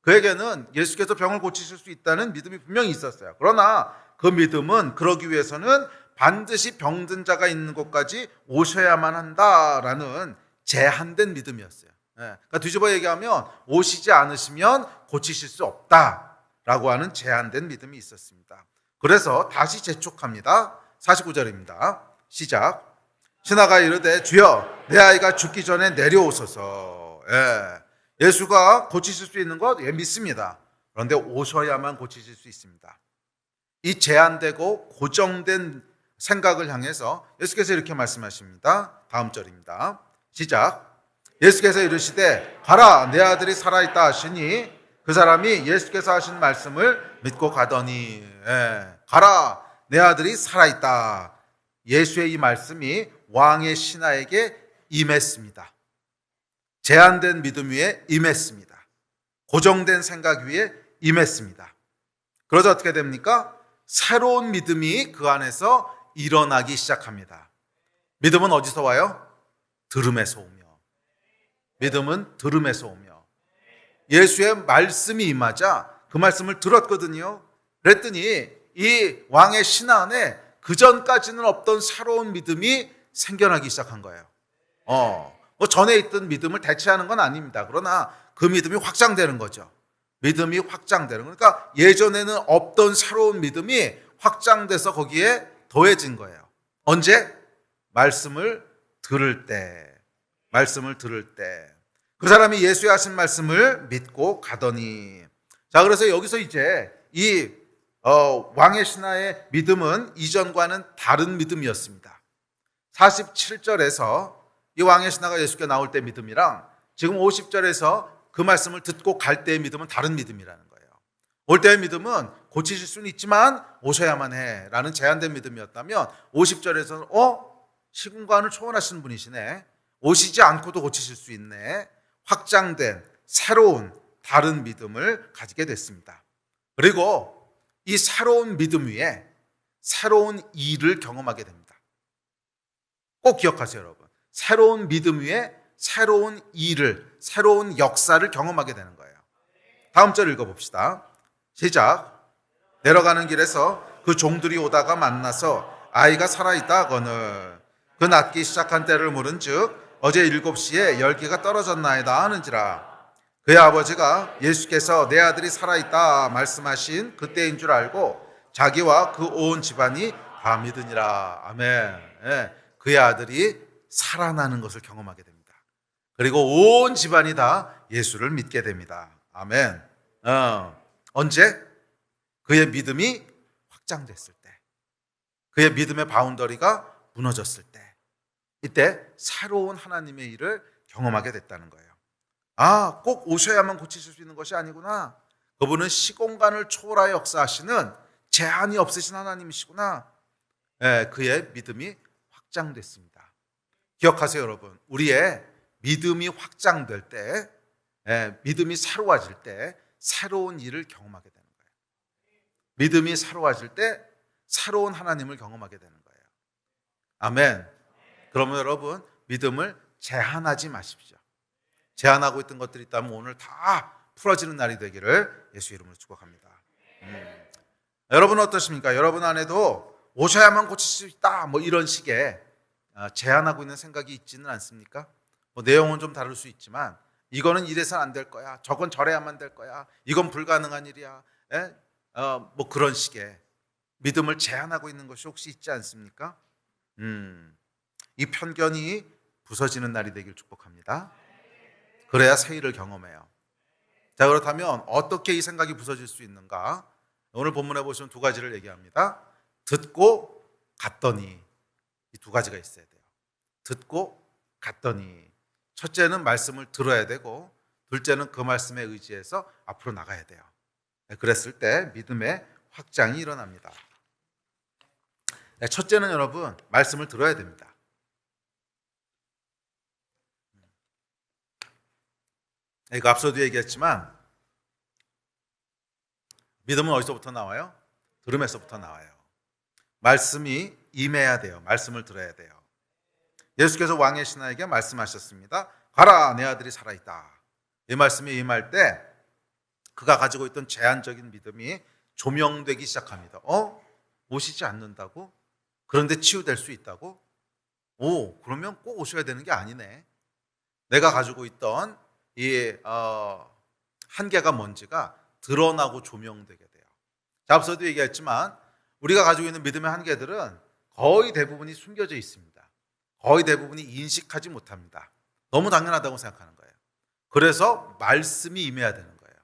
S1: 그에게는 예수께서 병을 고치실 수 있다는 믿음이 분명히 있었어요. 그러나 그 믿음은 그러기 위해서는 반드시 병든 자가 있는 곳까지 오셔야만 한다라는 제한된 믿음이었어요. 그러니까 뒤집어 얘기하면 오시지 않으시면 고치실 수 없다라고 하는 제한된 믿음이 있었습니다. 그래서 다시 재촉합니다. 49절입니다. 시작. 신하가 이르되 주여 내 아이가 죽기 전에 내려오소서. 예수가 고치실 수 있는 것 믿습니다. 그런데 오셔야만 고치실 수 있습니다. 이 제한되고 고정된 생각을 향해서 예수께서 이렇게 말씀하십니다. 다음 절입니다. 시작. 예수께서 이르시되 가라 내 아들이 살아있다 하시니 그 사람이 예수께서 하신 말씀을 믿고 가더니 가라 내 아들이 살아있다. 예수의 이 말씀이 왕의 신하에게 임했습니다. 제한된 믿음 위에 임했습니다. 고정된 생각 위에 임했습니다. 그러자 어떻게 됩니까? 새로운 믿음이 그 안에서 일어나기 시작합니다. 믿음은 어디서 와요? 들음에서 오며. 믿음은 들음에서 오며. 예수의 말씀이 임하자 그 말씀을 들었거든요. 그랬더니 이 왕의 신하 안에 그 전까지는 없던 새로운 믿음이 생겨나기 시작한 거예요. 전에 있던 믿음을 대체하는 건 아닙니다. 그러나 그 믿음이 확장되는 거죠. 믿음이 확장되는, 그러니까 예전에는 없던 새로운 믿음이 확장돼서 거기에 더해진 거예요. 언제? 말씀을 들을 때. 그 사람이 예수의 하신 말씀을 믿고 가더니. 자, 그래서 여기서 이제 이 왕의 신하의 믿음은 이전과는 다른 믿음이었습니다. 47절에서 이 왕의 신하가 예수께 나올 때 믿음이랑 지금 50절에서 그 말씀을 듣고 갈 때의 믿음은 다른 믿음이라는 거예요. 올 때의 믿음은 고치실 수는 있지만 오셔야만 해라는 제한된 믿음이었다면 50절에서는 시공간을 초월하시는 분이시네, 오시지 않고도 고치실 수 있네, 확장된 새로운 다른 믿음을 가지게 됐습니다. 그리고 이 새로운 믿음 위에 새로운 일을 경험하게 됩니다. 꼭 기억하세요, 여러분. 새로운 믿음 위에 새로운 일을, 새로운 역사를 경험하게 되는 거예요. 다음 절 읽어봅시다. 시작. 내려가는 길에서 그 종들이 오다가 만나서 아이가 살아있다 하거늘 그 낫기 시작한 때를 물은즉 어제 7시에 열기가 떨어졌나이다 하는지라. 그의 아버지가 예수께서 내 아들이 살아있다 말씀하신 그때인 줄 알고 자기와 그 온 집안이 다 믿으니라. 아멘. 그의 아들이 살아나는 것을 경험하게 됩니다. 그리고 온 집안이 다 예수를 믿게 됩니다. 아멘. 언제? 그의 믿음이 확장됐을 때, 그의 믿음의 바운더리가 무너졌을 때, 이때 새로운 하나님의 일을 경험하게 됐다는 거예요. 꼭 오셔야만 고치실 수 있는 것이 아니구나. 그분은 시공간을 초월하여 역사하시는 제한이 없으신 하나님이시구나. 그의 믿음이 확장됐습니다. 기억하세요, 여러분. 우리의 믿음이 확장될 때, 믿음이 새로워질 때 새로운 일을 경험하게 되는 거예요. 믿음이 새로워질 때 새로운 하나님을 경험하게 되는 거예요. 아멘. 그러면 여러분, 믿음을 제한하지 마십시오. 제한하고 있던 것들이 있다면 오늘 다 풀어지는 날이 되기를 예수 이름으로 축복합니다. 여러분은 어떠십니까? 여러분 안에도 오셔야만 고칠 수 있다, 이런 식의 제한하고 있는 생각이 있지는 않습니까? 내용은 좀 다를 수 있지만 이거는 이래서는 안 될 거야, 저건 저래야만 될 거야, 이건 불가능한 일이야, 그런 식의 믿음을 제한하고 있는 것이 혹시 있지 않습니까? 이 편견이 부서지는 날이 되길 축복합니다. 그래야 새 일을 경험해요. 자, 그렇다면 어떻게 이 생각이 부서질 수 있는가? 오늘 본문에 보시면 두 가지를 얘기합니다. 듣고 갔더니, 이 두 가지가 있어야 돼요. 듣고 갔더니, 첫째는 말씀을 들어야 되고 둘째는 그 말씀에 의지해서 앞으로 나가야 돼요. 그랬을 때 믿음의 확장이 일어납니다. 첫째는 여러분, 말씀을 들어야 됩니다. 이거 앞서도 얘기했지만 믿음은 어디서부터 나와요? 들음에서부터 나와요. 말씀이 임해야 돼요. 말씀을 들어야 돼요. 예수께서 왕의 신하에게 말씀하셨습니다. 가라, 내 아들이 살아있다. 이 말씀이 임할 때 그가 가지고 있던 제한적인 믿음이 조명되기 시작합니다. 오시지 않는다고? 그런데 치유될 수 있다고? 그러면 꼭 오셔야 되는 게 아니네. 내가 가지고 있던 이 한계가 뭔지가 드러나고 조명되게 돼요. 자, 앞서도 얘기했지만 우리가 가지고 있는 믿음의 한계들은 거의 대부분이 숨겨져 있습니다. 거의 대부분이 인식하지 못합니다. 너무 당연하다고 생각하는 거예요. 그래서 말씀이 임해야 되는 거예요.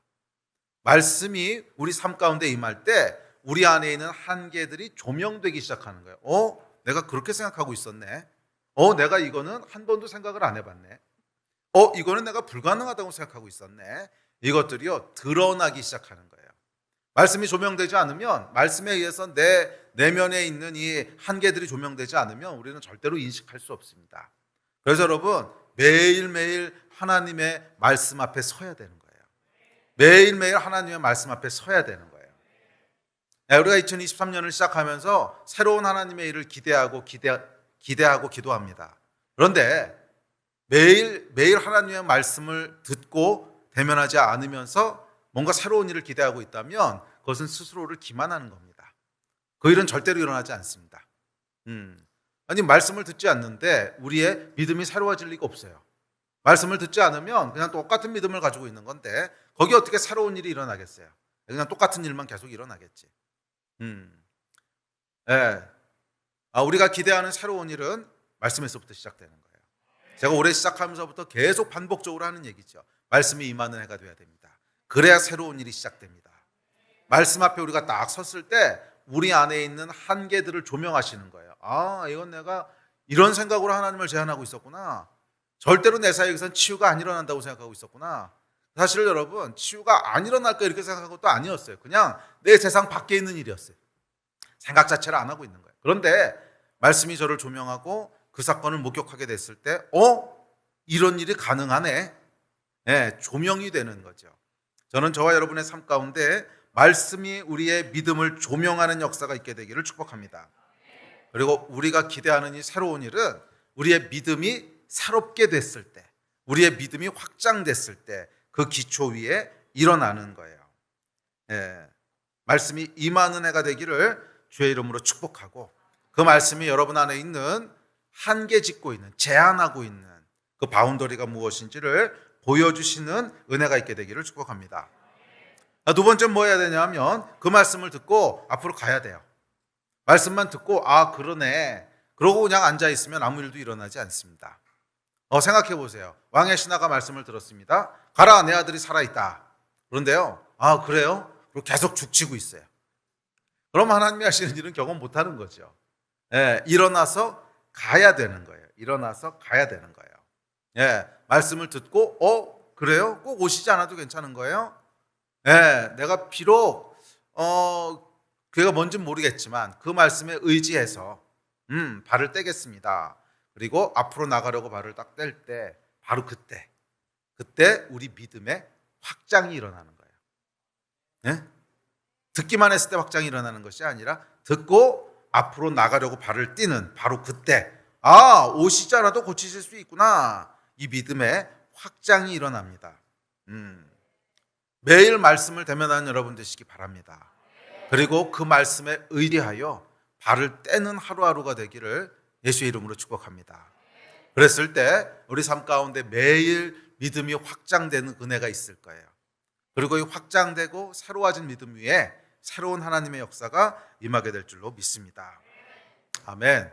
S1: 말씀이 우리 삶 가운데 임할 때 우리 안에 있는 한계들이 조명되기 시작하는 거예요. 내가 그렇게 생각하고 있었네. 내가 이거는 한 번도 생각을 안 해봤네. 이거는 내가 불가능하다고 생각하고 있었네. 이것들이요, 드러나기 시작하는 거예요. 말씀이 조명되지 않으면, 말씀에 의해서 내 내면에 있는 이 한계들이 조명되지 않으면 우리는 절대로 인식할 수 없습니다. 그래서 여러분, 매일매일 하나님의 말씀 앞에 서야 되는 거예요. 매일매일 하나님의 말씀 앞에 서야 되는 거예요. 우리가 2023년을 시작하면서 새로운 하나님의 일을 기대하고 기도합니다. 그런데 매일 하나님의 말씀을 듣고 대면하지 않으면서 뭔가 새로운 일을 기대하고 있다면 그것은 스스로를 기만하는 겁니다. 그 일은 절대로 일어나지 않습니다. 말씀을 듣지 않는데 우리의 믿음이 새로워질 리가 없어요. 말씀을 듣지 않으면 그냥 똑같은 믿음을 가지고 있는 건데 거기 어떻게 새로운 일이 일어나겠어요? 그냥 똑같은 일만 계속 일어나겠지. 예. 우리가 기대하는 새로운 일은 말씀에서부터 시작되는 거예요. 제가 올해 시작하면서부터 계속 반복적으로 하는 얘기죠. 말씀이 임하는 해가 돼야 됩니다. 그래야 새로운 일이 시작됩니다. 말씀 앞에 우리가 딱 섰을 때 우리 안에 있는 한계들을 조명하시는 거예요. 이건 내가 이런 생각으로 하나님을 제안하고 있었구나. 절대로 내 사역에선 치유가 안 일어난다고 생각하고 있었구나. 사실 여러분, 치유가 안 일어날 거 이렇게 생각한 것도 아니었어요. 그냥 내 세상 밖에 있는 일이었어요. 생각 자체를 안 하고 있는 거예요. 그런데 말씀이 저를 조명하고 그 사건을 목격하게 됐을 때 이런 일이 가능하네. 네, 조명이 되는 거죠. 저는 저와 여러분의 삶 가운데 말씀이 우리의 믿음을 조명하는 역사가 있게 되기를 축복합니다. 그리고 우리가 기대하는 이 새로운 일은 우리의 믿음이 새롭게 됐을 때, 우리의 믿음이 확장됐을 때 그 기초 위에 일어나는 거예요. 예, 말씀이 임하는 해가 되기를 주의 이름으로 축복하고, 그 말씀이 여러분 안에 있는 한계 짓고 있는, 제한하고 있는 그 바운더리가 무엇인지를 보여주시는 은혜가 있게 되기를 축복합니다. 두 번째 뭐 해야 되냐면 그 말씀을 듣고 앞으로 가야 돼요. 말씀만 듣고 그러네 그러고 그냥 앉아있으면 아무 일도 일어나지 않습니다. 생각해 보세요. 왕의 신하가 말씀을 들었습니다. 가라, 내 아들이 살아있다. 그런데요, 그래요? 그리고 계속 죽치고 있어요. 그럼 하나님이 하시는 일은 경험 못하는 거죠. 일어나서 가야 되는 거예요. 일어나서 가야 되는 거예요. 말씀을 듣고 그래요? 꼭 오시지 않아도 괜찮은 거예요? 내가 비록 그게 뭔지는 모르겠지만 그 말씀에 의지해서 발을 떼겠습니다. 그리고 앞으로 나가려고 발을 딱 뗄 때 바로 그때 우리 믿음의 확장이 일어나는 거예요. 듣기만 했을 때 확장이 일어나는 것이 아니라 듣고 앞으로 나가려고 발을 띄는 바로 그때 오시지 않아도 고치실 수 있구나. 이 믿음의 확장이 일어납니다. 매일 말씀을 대면하는 여러분 되시기 바랍니다. 그리고 그 말씀에 의리하여 발을 떼는 하루하루가 되기를 예수의 이름으로 축복합니다. 그랬을 때 우리 삶 가운데 매일 믿음이 확장되는 은혜가 있을 거예요. 그리고 이 확장되고 새로워진 믿음 위에 새로운 하나님의 역사가 임하게 될 줄로 믿습니다. 아멘.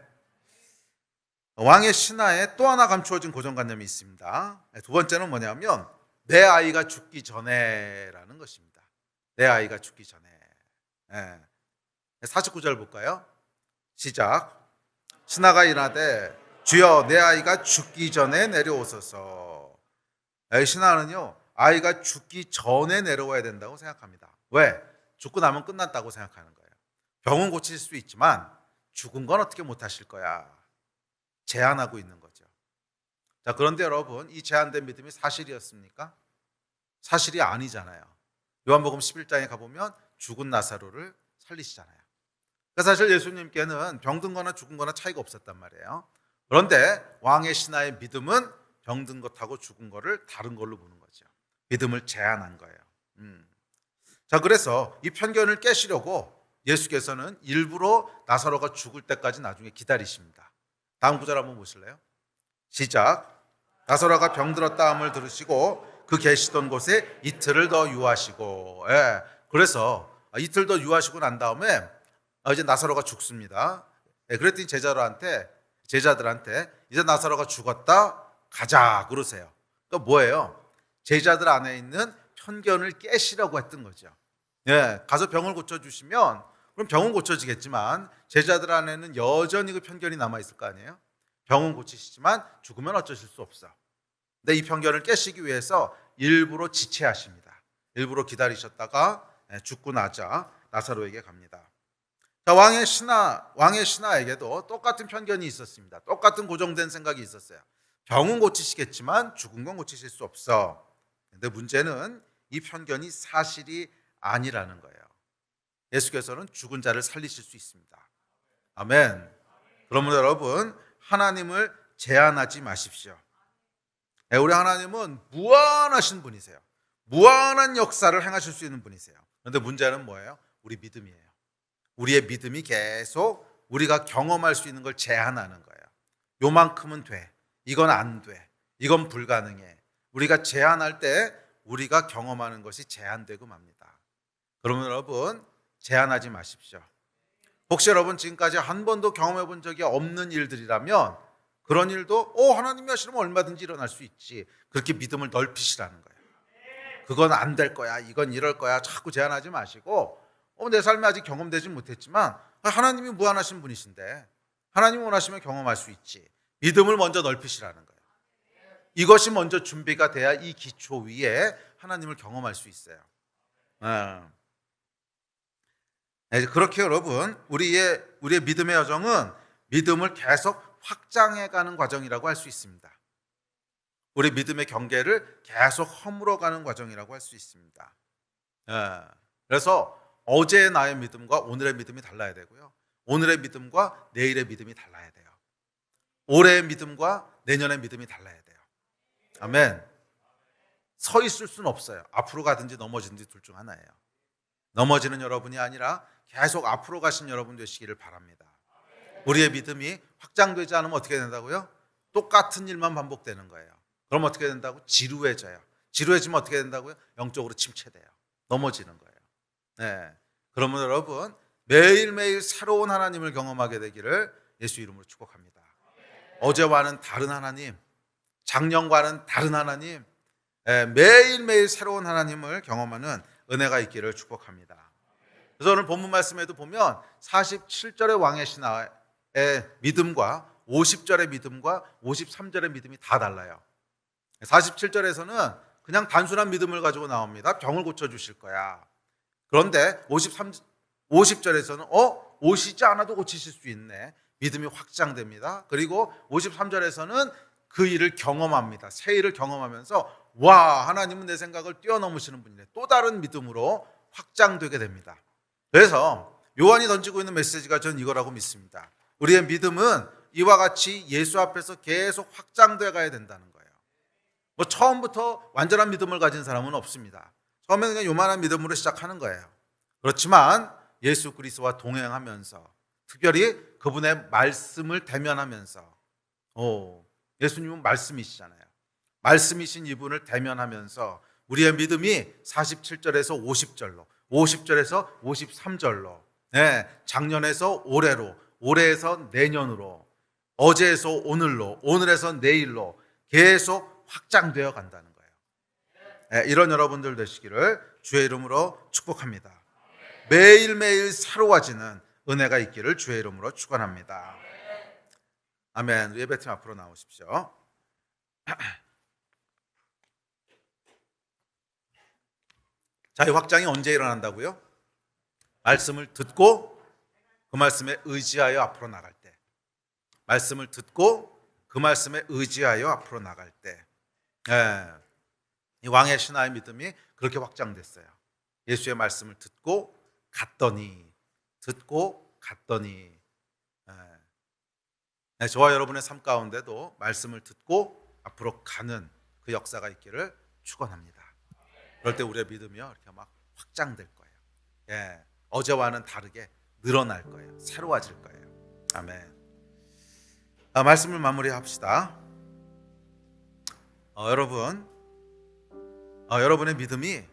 S1: 왕의 신하에 또 하나 감추어진 고정관념이 있습니다. 두 번째는 뭐냐면 내 아이가 죽기 전에라는 것입니다. 내 아이가 죽기 전에. 49절 볼까요? 시작. 신하가 일하되 주여 내 아이가 죽기 전에 내려오소서. 신하는요, 아이가 죽기 전에 내려와야 된다고 생각합니다. 왜? 죽고 나면 끝났다고 생각하는 거예요. 병은 고칠 수 있지만 죽은 건 어떻게 못하실 거야. 제한하고 있는 거죠. 자, 그런데 여러분, 이 제한된 믿음이 사실이었습니까? 사실이 아니잖아요. 요한복음 11장에 가보면 죽은 나사로를 살리시잖아요. 그러니까 사실 예수님께는 병든 거나 죽은 거나 차이가 없었단 말이에요. 그런데 왕의 신하의 믿음은 병든 것하고 죽은 거를 다른 걸로 보는 거죠. 믿음을 제한한 거예요. 자, 그래서 이 편견을 깨시려고 예수께서는 일부러 나사로가 죽을 때까지 나중에 기다리십니다. 다음 구절 한번 보실래요? 시작. 나사로가 병들었다 함을 들으시고 그 계시던 곳에 이틀을 더 유하시고. 그래서 이틀 더 유하시고 난 다음에 이제 나사로가 죽습니다. 그랬더니 제자들한테 이제 나사로가 죽었다, 가자 그러세요. 그러니까 뭐예요? 제자들 안에 있는 편견을 깨시라고 했던 거죠. 가서 병을 고쳐주시면 그럼 병은 고쳐지겠지만 제자들 안에는 여전히 그 편견이 남아있을 거 아니에요? 병은 고치시지만 죽으면 어쩌실 수 없어. 근데 이 편견을 깨시기 위해서 일부러 지체하십니다. 일부러 기다리셨다가 죽고 나자 나사로에게 갑니다. 자, 왕의 신하에게도 똑같은 편견이 있었습니다. 똑같은 고정된 생각이 있었어요. 병은 고치시겠지만 죽은 건 고치실 수 없어. 근데 문제는 이 편견이 사실이 아니라는 거예요. 예수께서는 죽은 자를 살리실 수 있습니다. 아멘. 그러면 여러분, 하나님을 제한하지 마십시오. 우리 하나님은 무한하신 분이세요. 무한한 역사를 행하실 수 있는 분이세요. 그런데 문제는 뭐예요? 우리 믿음이에요. 우리의 믿음이 계속 우리가 경험할 수 있는 걸 제한하는 거예요. 요만큼은 돼. 이건 안 돼. 이건 불가능해. 우리가 제한할 때 우리가 경험하는 것이 제한되고 맙니다. 그러면 여러분, 제한하지 마십시오. 혹시 여러분 지금까지 한 번도 경험해 본 적이 없는 일들이라면 그런 일도 하나님이 하시면 얼마든지 일어날 수 있지. 그렇게 믿음을 넓히시라는 거예요. 그건 안 될 거야. 이건 이럴 거야. 자꾸 제한하지 마시고 내 삶에 아직 경험되지 못했지만 하나님이 무한하신 분이신데 하나님이 원하시면 경험할 수 있지. 믿음을 먼저 넓히시라는 거예요. 이것이 먼저 준비가 돼야 이 기초 위에 하나님을 경험할 수 있어요. 그렇게 여러분, 우리의 믿음의 여정은 믿음을 계속 확장해가는 과정이라고 할 수 있습니다. 우리 믿음의 경계를 계속 허물어가는 과정이라고 할 수 있습니다. 그래서 어제의 나의 믿음과 오늘의 믿음이 달라야 되고요. 오늘의 믿음과 내일의 믿음이 달라야 돼요. 올해의 믿음과 내년의 믿음이 달라야 돼요. 아멘. 서 있을 수는 없어요. 앞으로 가든지 넘어지든지 둘 중 하나예요. 넘어지는 여러분이 아니라 계속 앞으로 가신 여러분 되시기를 바랍니다. 우리의 믿음이 확장되지 않으면 어떻게 된다고요? 똑같은 일만 반복되는 거예요. 그럼 어떻게 된다고? 지루해져요. 지루해지면 어떻게 된다고요? 영적으로 침체돼요. 넘어지는 거예요. 네. 그러면 여러분, 매일매일 새로운 하나님을 경험하게 되기를 예수 이름으로 축복합니다. 어제와는 다른 하나님, 작년과는 다른 하나님, 매일매일 새로운 하나님을 경험하는 은혜가 있기를 축복합니다. 그래서 오늘 본문 말씀에도 보면 47절의 왕의 신하의 믿음과 50절의 믿음과 53절의 믿음이 다 달라요. 47절에서는 그냥 단순한 믿음을 가지고 나옵니다. 병을 고쳐주실 거야. 그런데 50절에서는 오시지 않아도 고치실 수 있네. 믿음이 확장됩니다. 그리고 53절에서는 그 일을 경험합니다. 새 일을 경험하면서 와, 하나님은 내 생각을 뛰어넘으시는 분이네. 또 다른 믿음으로 확장되게 됩니다. 그래서 요한이 던지고 있는 메시지가 저는 이거라고 믿습니다. 우리의 믿음은 이와 같이 예수 앞에서 계속 확장돼 가야 된다는 거예요. 처음부터 완전한 믿음을 가진 사람은 없습니다. 처음에는 그냥 요만한 믿음으로 시작하는 거예요. 그렇지만 예수 그리스도와 동행하면서 특별히 그분의 말씀을 대면하면서 예수님은 말씀이시잖아요. 말씀이신 이분을 대면하면서 우리의 믿음이 47절에서 50절로 50절에서 53절로 작년에서 올해로 올해에서 내년으로 어제에서 오늘로 오늘에서 내일로 계속 확장되어 간다는 거예요. 이런 여러분들 되시기를 주의 이름으로 축복합니다. 매일매일 새로워지는 은혜가 있기를 주의 이름으로 축원합니다. 아멘. 예배팀 앞으로 나오십시오. 자, 이 확장이 언제 일어난다고요? 말씀을 듣고 그 말씀에 의지하여 앞으로 나갈 때, 말씀을 듣고 그 말씀에 의지하여 앞으로 나갈 때, 이 왕의 신하의 믿음이 그렇게 확장됐어요. 예수의 말씀을 듣고 갔더니 저와 여러분의 삶 가운데도 말씀을 듣고 앞으로 가는 그 역사가 있기를 축원합니다. 그럴 때 우리의 믿음이요 이렇게 막 확장될 거예요. 어제와는 다르게 늘어날 거예요. 새로워질 거예요. 아멘. 말씀을 마무리합시다. 여러분의 믿음이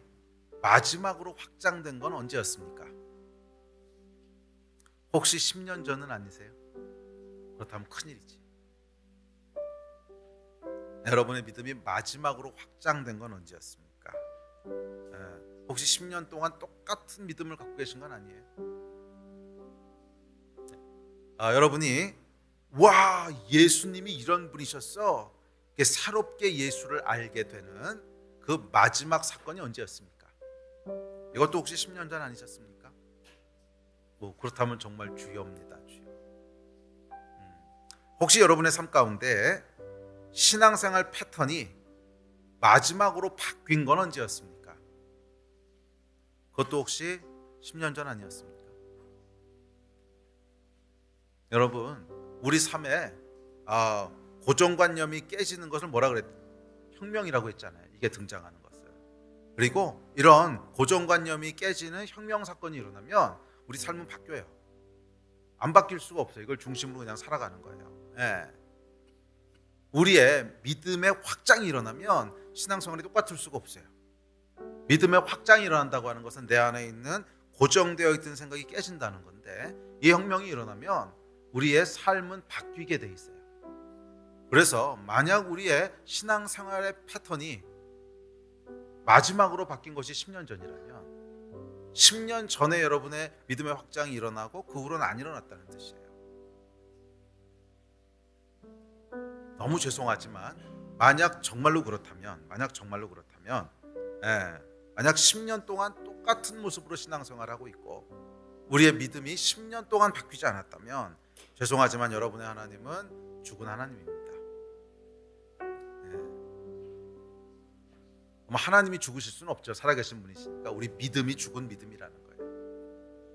S1: 마지막으로 확장된 건 언제였습니까? 혹시 10년 전은 아니세요? 그렇다면 큰일이지. 여러분의 믿음이 마지막으로 확장된 건 언제였습니까? 혹시 10년 동안 똑같은 믿음을 갖고 계신 건 아니에요? 여러분이 와, 예수님이 이런 분이셨어, 새롭게 예수를 알게 되는 그 마지막 사건이 언제였습니까? 이것도 혹시 10년 전 아니셨습니까? 그렇다면 정말 주여입니다. 주여. 혹시 여러분의 삶 가운데 신앙생활 패턴이 마지막으로 바뀐 건 언제였습니까? 그것도 혹시 10년 전 아니었습니까? 여러분, 우리 삶에 고정관념이 깨지는 것을 뭐라 그랬죠? 혁명이라고 했잖아요. 이게 등장하는 것을. 그리고 이런 고정관념이 깨지는 혁명 사건이 일어나면 우리 삶은 바뀌어요. 안 바뀔 수가 없어요. 이걸 중심으로 그냥 살아가는 거예요. 우리의 믿음의 확장이 일어나면 신앙생활이 똑같을 수가 없어요. 믿음의 확장이 일어난다고 하는 것은 내 안에 있는 고정되어 있던 생각이 깨진다는 건데, 이 혁명이 일어나면 우리의 삶은 바뀌게 돼 있어요. 그래서 만약 우리의 신앙생활의 패턴이 마지막으로 바뀐 것이 10년 전이라면 10년 전에 여러분의 믿음의 확장이 일어나고 그 후로는 안 일어났다는 뜻이에요. 너무 죄송하지만 만약 정말로 그렇다면 만약 10년 동안 똑같은 모습으로 신앙생활하고 있고 우리의 믿음이 10년 동안 바뀌지 않았다면 죄송하지만 여러분의 하나님은 죽은 하나님입니다. 하나님이 죽으실 수는 없죠. 살아계신 분이시니까. 우리 믿음이 죽은 믿음이라는 거예요.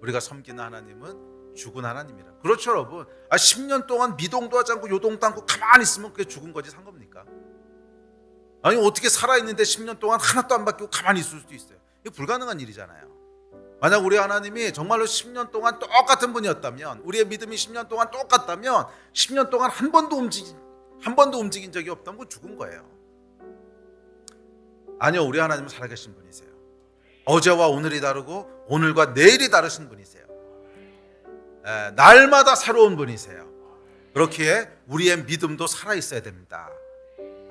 S1: 우리가 섬기는 하나님은 죽은 하나님이라. 그렇죠 여러분. 10년 동안 미동도 하지 않고 요동도 않고 가만히 있으면 그게 죽은 거지 산 겁니까? 아니 어떻게 살아있는데 10년 동안 하나도 안 바뀌고 가만히 있을 수도 있어요. 이거 불가능한 일이잖아요. 만약 우리 하나님이 정말로 10년 동안 똑같은 분이었다면, 우리의 믿음이 10년 동안 똑같다면 10년 동안 한 번도 움직인 적이 없다면 그건 죽은 거예요. 아니요, 우리 하나님은 살아계신 분이세요. 어제와 오늘이 다르고 오늘과 내일이 다르신 분이세요. 날마다 새로운 분이세요. 그렇기에 우리의 믿음도 살아있어야 됩니다.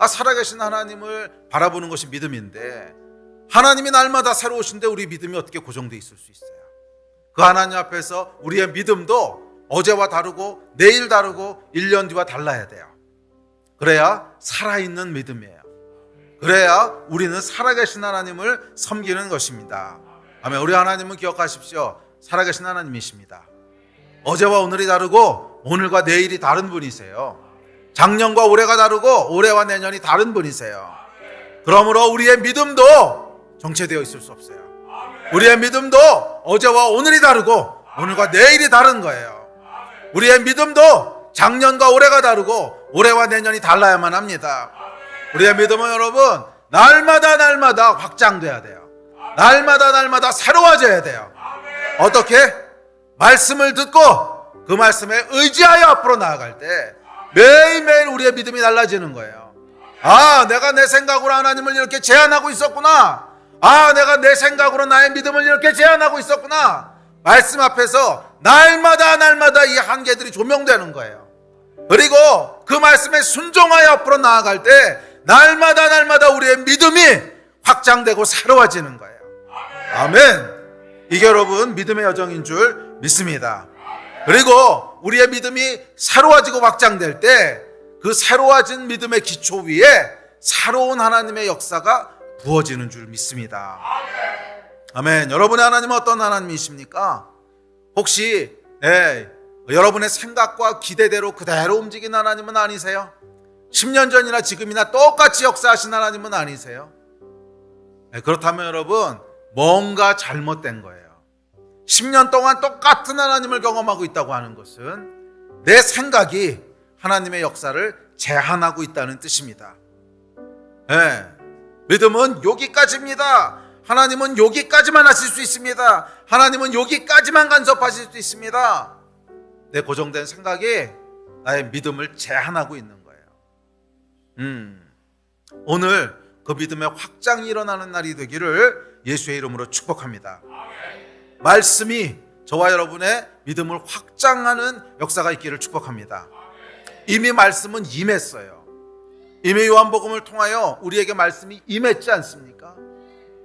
S1: 살아계신 하나님을 바라보는 것이 믿음인데, 하나님이 날마다 새로우신데 우리 믿음이 어떻게 고정되어 있을 수 있어요? 그 하나님 앞에서 우리의 믿음도 어제와 다르고 내일 다르고 1년 뒤와 달라야 돼요. 그래야 살아있는 믿음이에요. 그래야 우리는 살아계신 하나님을 섬기는 것입니다. 아멘. 우리 하나님은 기억하십시오. 살아계신 하나님이십니다. 어제와 오늘이 다르고 오늘과 내일이 다른 분이세요. 작년과 올해가 다르고 올해와 내년이 다른 분이세요. 그러므로 우리의 믿음도 정체되어 있을 수 없어요. 우리의 믿음도 어제와 오늘이 다르고 오늘과 내일이 다른 거예요. 우리의 믿음도 작년과 올해가 다르고 올해와 내년이 달라야만 합니다. 우리의 믿음은 여러분 날마다 확장돼야 돼요. 날마다 새로워져야 돼요. 어떻게? 말씀을 듣고 그 말씀에 의지하여 앞으로 나아갈 때 매일매일 우리의 믿음이 달라지는 거예요. 내가 내 생각으로 하나님을 이렇게 제한하고 있었구나. 내가 내 생각으로 나의 믿음을 이렇게 제한하고 있었구나. 말씀 앞에서 날마다 이 한계들이 조명되는 거예요. 그리고 그 말씀에 순종하여 앞으로 나아갈 때 날마다 우리의 믿음이 확장되고 새로워지는 거예요. 아멘. 이게 여러분 믿음의 여정인 줄 믿습니다. 그리고 우리의 믿음이 새로워지고 확장될 때 그 새로워진 믿음의 기초 위에 새로운 하나님의 역사가 부어지는 줄 믿습니다. 아멘. 여러분의 하나님은 어떤 하나님이십니까? 혹시 여러분의 생각과 기대대로 그대로 움직이는 하나님은 아니세요? 10년 전이나 지금이나 똑같이 역사하신 하나님은 아니세요? 그렇다면 여러분 뭔가 잘못된 거예요. 10년 동안 똑같은 하나님을 경험하고 있다고 하는 것은 내 생각이 하나님의 역사를 제한하고 있다는 뜻입니다. 믿음은 여기까지입니다. 하나님은 여기까지만 하실 수 있습니다. 하나님은 여기까지만 간섭하실 수 있습니다. 내 고정된 생각이 나의 믿음을 제한하고 있는 거예요. 오늘 그 믿음의 확장이 일어나는 날이 되기를 예수의 이름으로 축복합니다. 말씀이 저와 여러분의 믿음을 확장하는 역사가 있기를 축복합니다. 이미 말씀은 임했어요. 이미 요한복음을 통하여 우리에게 말씀이 임했지 않습니까?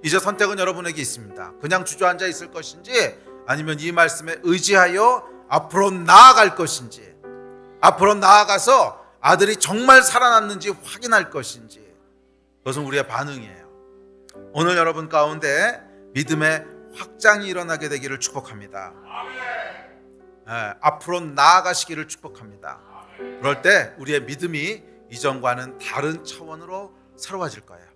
S1: 이제 선택은 여러분에게 있습니다. 그냥 주저앉아 있을 것인지 아니면 이 말씀에 의지하여 앞으로 나아갈 것인지, 앞으로 나아가서 아들이 정말 살아났는지 확인할 것인지, 그것은 우리의 반응이에요. 오늘 여러분 가운데 믿음의 확장이 일어나게 되기를 축복합니다. 앞으로 나아가시기를 축복합니다. 그럴 때 우리의 믿음이 이전과는 다른 차원으로 새로워질 거예요.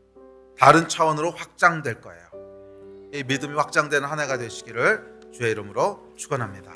S1: 다른 차원으로 확장될 거예요. 이 믿음이 확장되는 한 해가 되시기를 주의 이름으로 축원합니다.